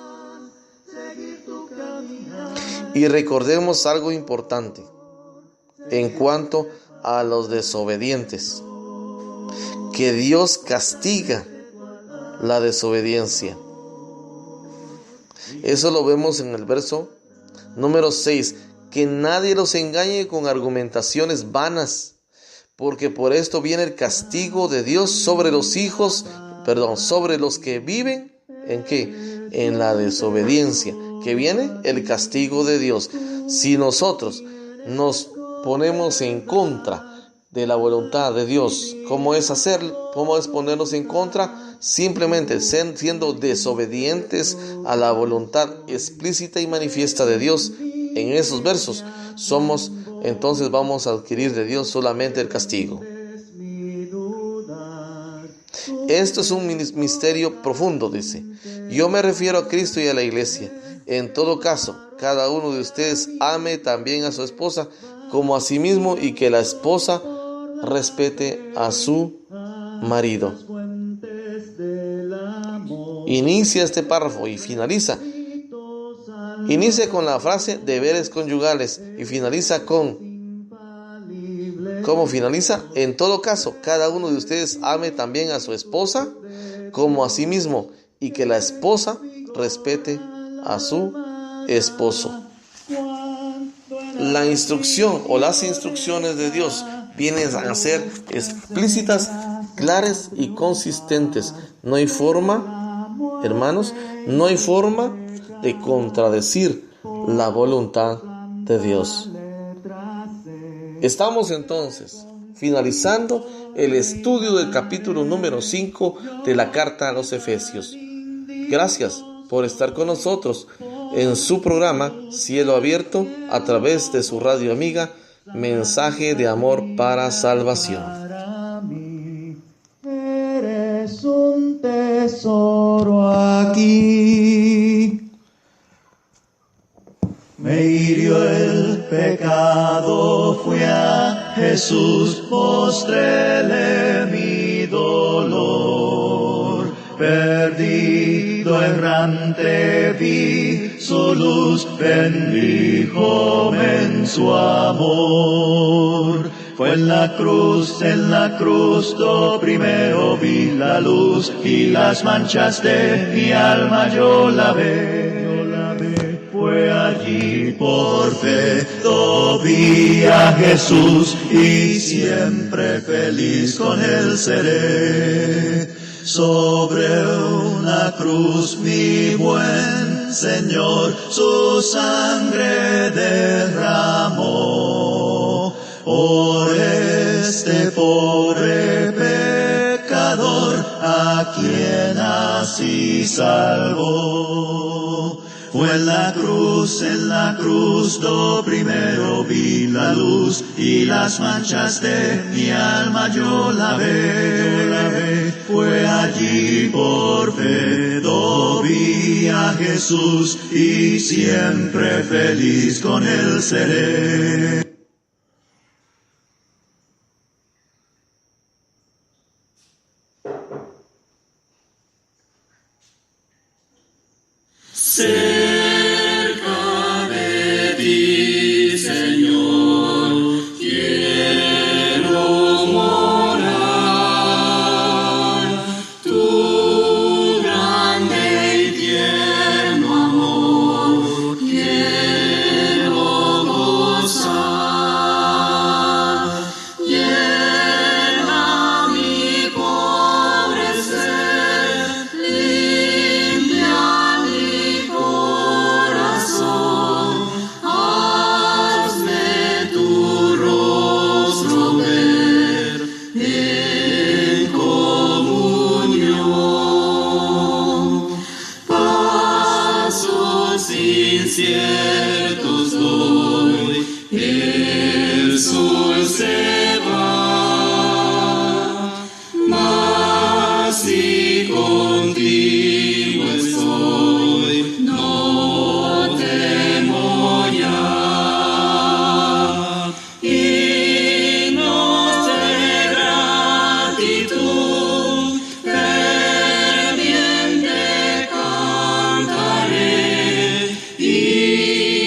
[SPEAKER 3] Y recordemos algo importante en cuanto a los desobedientes, que Dios castiga la desobediencia. Eso lo vemos en el verso número 6. Que nadie los engañe con argumentaciones vanas, porque por esto viene el castigo de Dios sobre los sobre los que viven ¿en qué? En la desobediencia. que viene el castigo de Dios. Si nosotros nos ponemos en contra de la voluntad de Dios, ¿cómo es ponernos en contra? Simplemente siendo desobedientes a la voluntad explícita y manifiesta de Dios. En esos versos entonces vamos a adquirir de Dios solamente el castigo. Esto es un misterio profundo, dice. Yo me refiero a Cristo y a la iglesia. En todo caso, cada uno de ustedes ame también a su esposa como a sí mismo, y que la esposa respete a su marido. Inicia este párrafo y finaliza. Inicia con la frase deberes conyugales y finaliza con... ¿Cómo finaliza? En todo caso, cada uno de ustedes ame también a su esposa como a sí mismo, y que la esposa respete a su esposo. La instrucción o las instrucciones de Dios vienen a ser explícitas, claras y consistentes. No hay forma, hermanos, no hay forma de contradecir la voluntad de Dios. Estamos entonces finalizando el estudio del capítulo número 5 de la carta a los Efesios. Gracias por estar con nosotros en su programa Cielo Abierto, a través de su radio amiga Mensaje de Amor para Salvación.
[SPEAKER 2] Eres un tesoro aquí. Me hirió el pecado, fui a Jesús, mostréle mi dolor. Perdido, errante, vi su luz, bendíjome en su amor. Fue en la cruz, lo primero vi la luz, y las manchas de mi alma yo lavé. Fue allí por fe, vi a Jesús, y siempre feliz con él seré. Sobre una cruz mi buen Señor su sangre derramó, por este pobre pecador a quien así salvó. Fue en la cruz, lo primero vi la luz, y las manchas de mi alma yo lavé. Fue allí por fe, vi a Jesús, y siempre feliz con él seré.
[SPEAKER 1] Cerca de ti, Señor, quiero morar. Tu grande y tierno amor quiero gozar. Llena mi pobre ser, limpia mi corazón, hazme tu rostro ver en comunión. Pasos inciertos doy, el sol se va, mas si contigo estoy, no temo ya. Himnos de gratitud ferviente cantaré, y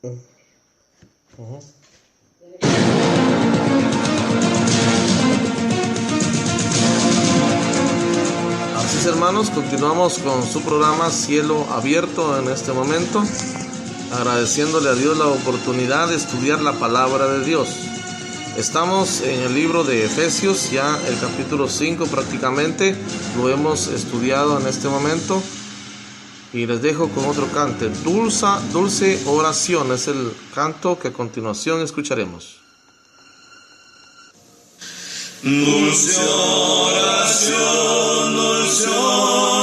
[SPEAKER 3] Así es, hermanos, continuamos con su programa Cielo Abierto en este momento, agradeciéndole a Dios la oportunidad de estudiar la palabra de Dios. Estamos en el libro de Efesios, ya el capítulo 5 prácticamente lo hemos estudiado en este momento. Y les dejo con otro canto, Dulce Oración, es el canto que a continuación escucharemos.
[SPEAKER 1] Dulce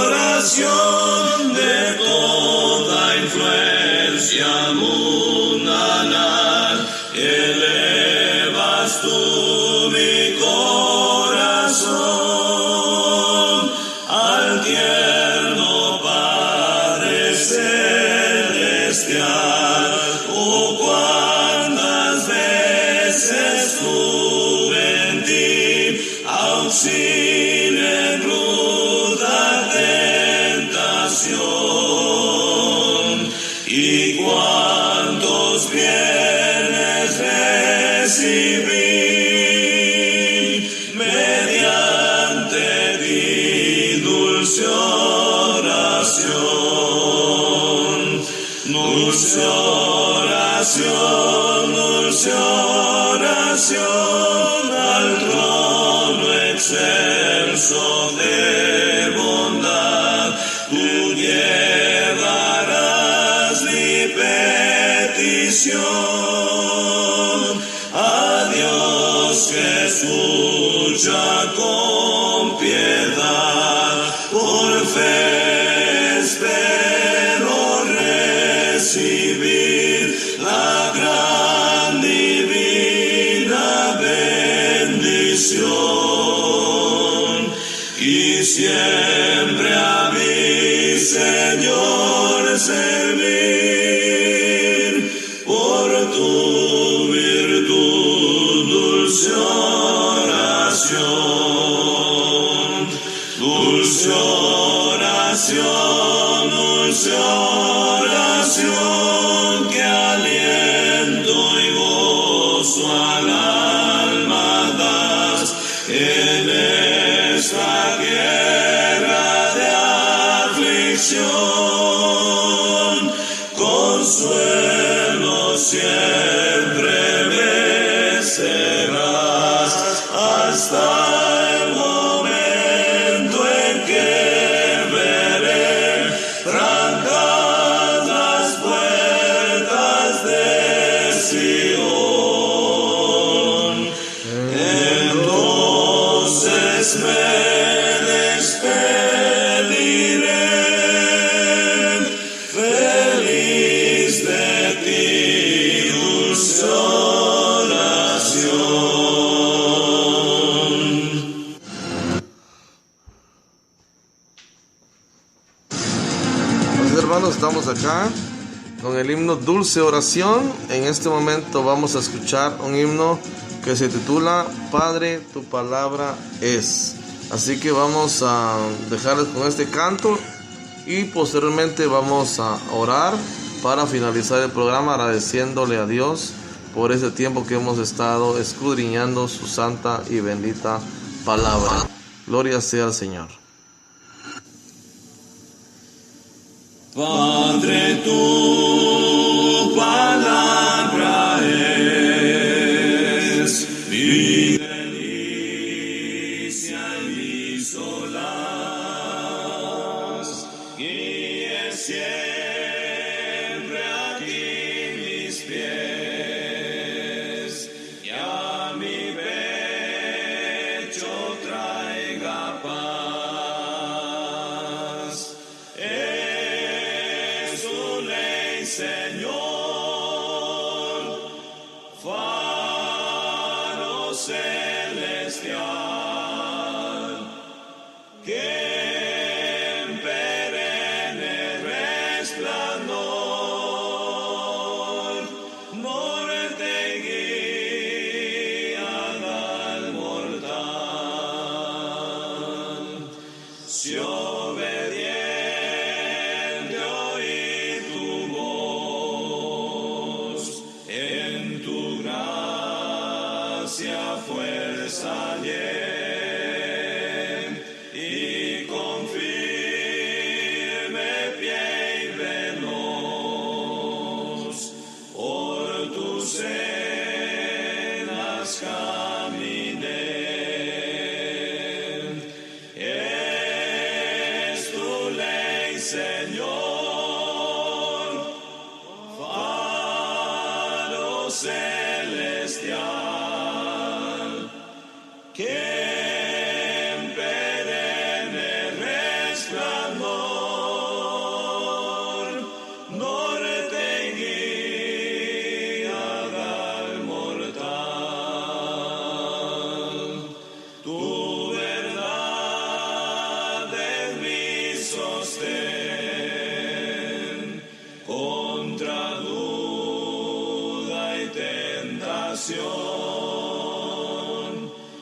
[SPEAKER 1] oración de toda influencia mundanal, elevas tú mi corazón al tierno Padre celestial. Oh, cuántas veces tuve en ti auxilio en ruda tentación, y cuántos bienes recibí mediante ti, dulce oración, dulce oración, dulce oración al trono excelso de bondad. Tú llevarás mi petición a Dios que escucha con piedad. Por fe espero recibir la gran divina bendición, y siempre a mi Señor servir por tu virtud, dulce oración, dulce oración, dulce oración, que aliento y gozo al alma das en esta tierra de aflicción. Consuelo siempre me serás hasta el momento en que veré francas las puertas de Sion. Entonces me despediré feliz de ti, dulce oración.
[SPEAKER 3] Pues, hermanos, estamos acá con el himno Dulce Oración. En este momento vamos a escuchar un himno que se titula Padre, tu palabra es. Así que vamos a dejarles con este canto y posteriormente vamos a orar para finalizar el programa, agradeciéndole a Dios por ese tiempo que hemos estado escudriñando su santa y bendita palabra. Gloria sea al Señor.
[SPEAKER 1] Padre, tu palabra es mi delicia y mis olas, guíe siempre aquí mis pies, y a mi pecho traiga paz. Señor, faro celestial, que en perenne resplandor norte y guía al mortal. Si obediente oí tu voz, ayer y con firme pie y veloz por tus sendas caminé. Es tu ley, Señor, faro celestial, que en perenne resplandor norte guía al mortal. Tu verdad es mi sostén contra duda y tentación,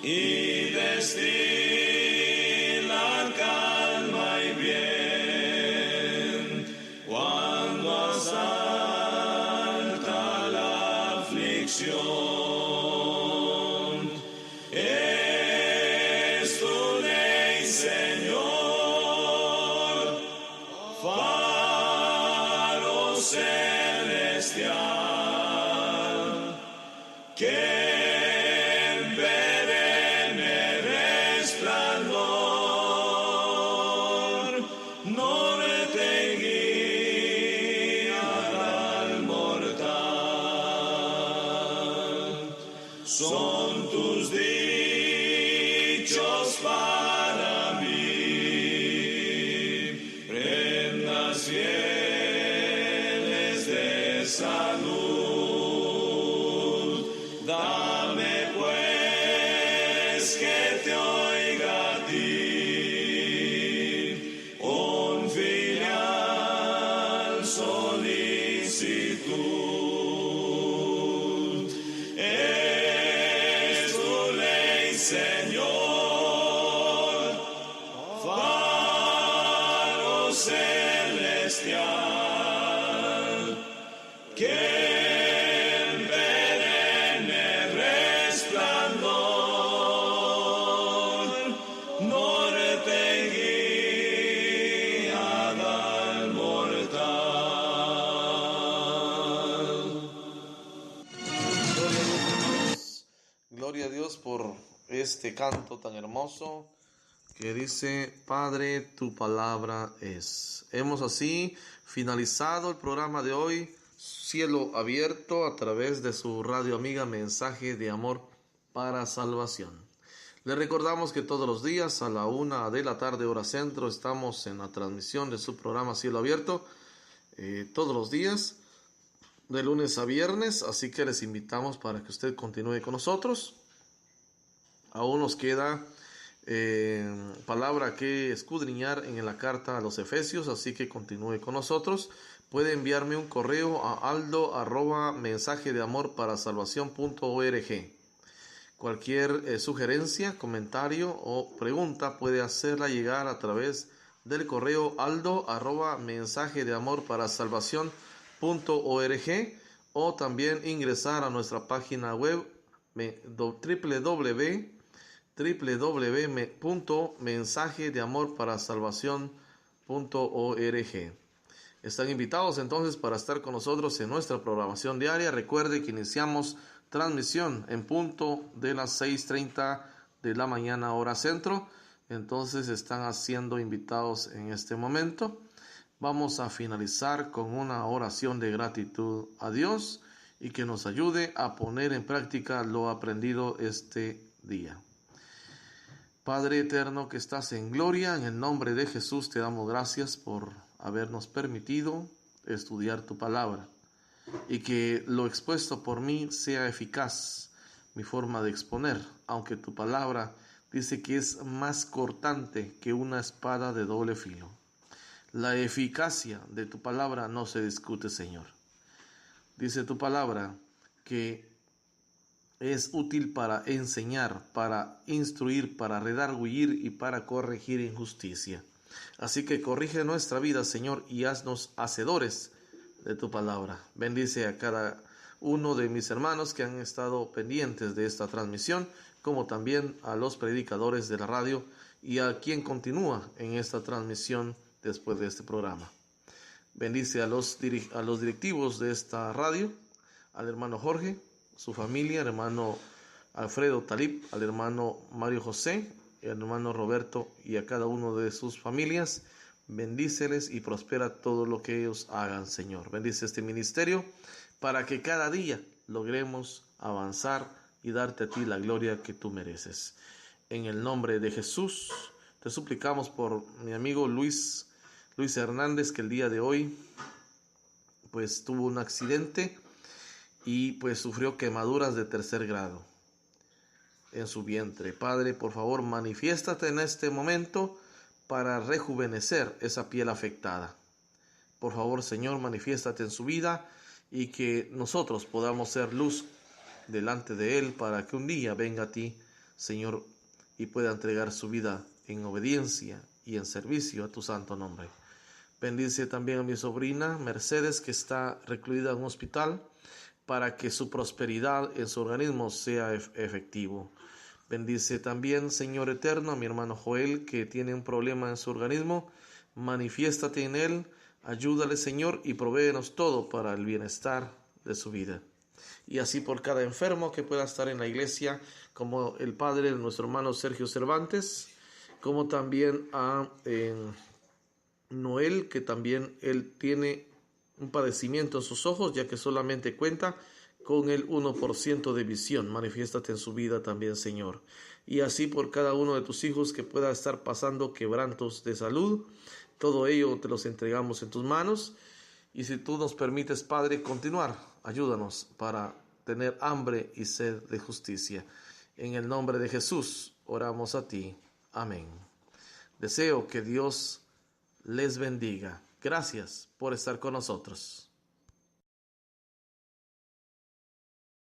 [SPEAKER 1] y destila calma y bien cuando asalta la aflicción. Es tu ley, Señor, faro celestial, que en perenne resplandor norte guía al mortal. Son tus dichos para mí, prendas fieles de salud. Dame pues que te oiga a ti, con filial solicitud. Es tu ley, Señor, faro celestial, que en perenne resplandor norte guía al mortal.
[SPEAKER 3] Gloria a Dios por este canto tan hermoso que dice: Padre, tu palabra es. Hemos así finalizado el programa de hoy, Cielo Abierto, a través de su radio amiga Mensaje de Amor para Salvación. Le recordamos que todos los días a la 1 de la tarde, hora centro, estamos en la transmisión de su programa Cielo Abierto, todos los días, de lunes a viernes, así que les invitamos para que usted continúe con nosotros. Aún nos queda palabra que escudriñar en la carta a los Efesios, así que continúe con nosotros. Puede enviarme un correo a aldo@mensajedeamorparasalvacion.org. Cualquier sugerencia, comentario o pregunta puede hacerla llegar a través del correo aldo@mensajedeamorparasalvacion.org, o también ingresar a nuestra página web www.mensajedeamorparasalvacion.org. Están invitados entonces para estar con nosotros en nuestra programación diaria. Recuerde que iniciamos transmisión en punto de las 6:30 de la mañana, hora centro. Entonces están siendo invitados en este momento. Vamos a finalizar con una oración de gratitud a Dios y que nos ayude a poner en práctica lo aprendido este día. Padre eterno que estás en gloria, en el nombre de Jesús te damos gracias por habernos permitido estudiar tu palabra y que lo expuesto por mí sea eficaz, mi forma de exponer, aunque tu palabra dice que es más cortante que una espada de doble filo. La eficacia de tu palabra no se discute, Señor. Dice tu palabra que es útil para enseñar, para instruir, para redarguir y para corregir injusticia. Así que corrige nuestra vida, Señor, y haznos hacedores de tu palabra. Bendice a cada uno de mis hermanos que han estado pendientes de esta transmisión, como también a los predicadores de la radio y a quien continúa en esta transmisión después de este programa. Bendice a los directivos de esta radio, al hermano Jorge, su familia, al hermano Alfredo Talib, al hermano Mario José, al hermano Roberto y a cada uno de sus familias. Bendíceles y prospera todo lo que ellos hagan, Señor. Bendice este ministerio para que cada día logremos avanzar y darte a ti la gloria que tú mereces. En el nombre de Jesús, te suplicamos por mi amigo Luis Hernández, que el día de hoy pues tuvo un accidente y pues sufrió quemaduras de 3er grado en su vientre. Padre, por favor, manifiéstate en este momento para rejuvenecer esa piel afectada. Por favor, Señor, manifiéstate en su vida y que nosotros podamos ser luz delante de Él para que un día venga a ti, Señor, y pueda entregar su vida en obediencia y en servicio a tu santo nombre. Bendice también a mi sobrina Mercedes, que está recluida en un hospital, para que su prosperidad en su organismo sea efectivo. Bendice también, Señor eterno, a mi hermano Joel, que tiene un problema en su organismo. Manifiéstate en él, ayúdale, Señor, y provéenos todo para el bienestar de su vida. Y así por cada enfermo que pueda estar en la iglesia, como el padre de nuestro hermano Sergio Cervantes, como también a Noel, que también él tiene un padecimiento en sus ojos, ya que solamente cuenta con el 1% de visión. Manifiéstate en su vida también, Señor. Y así por cada uno de tus hijos que pueda estar pasando quebrantos de salud, todo ello te los entregamos en tus manos. Y si tú nos permites, Padre, continuar, ayúdanos para tener hambre y sed de justicia. En el nombre de Jesús oramos a ti. Amén. Deseo que Dios les bendiga. Gracias por estar con nosotros.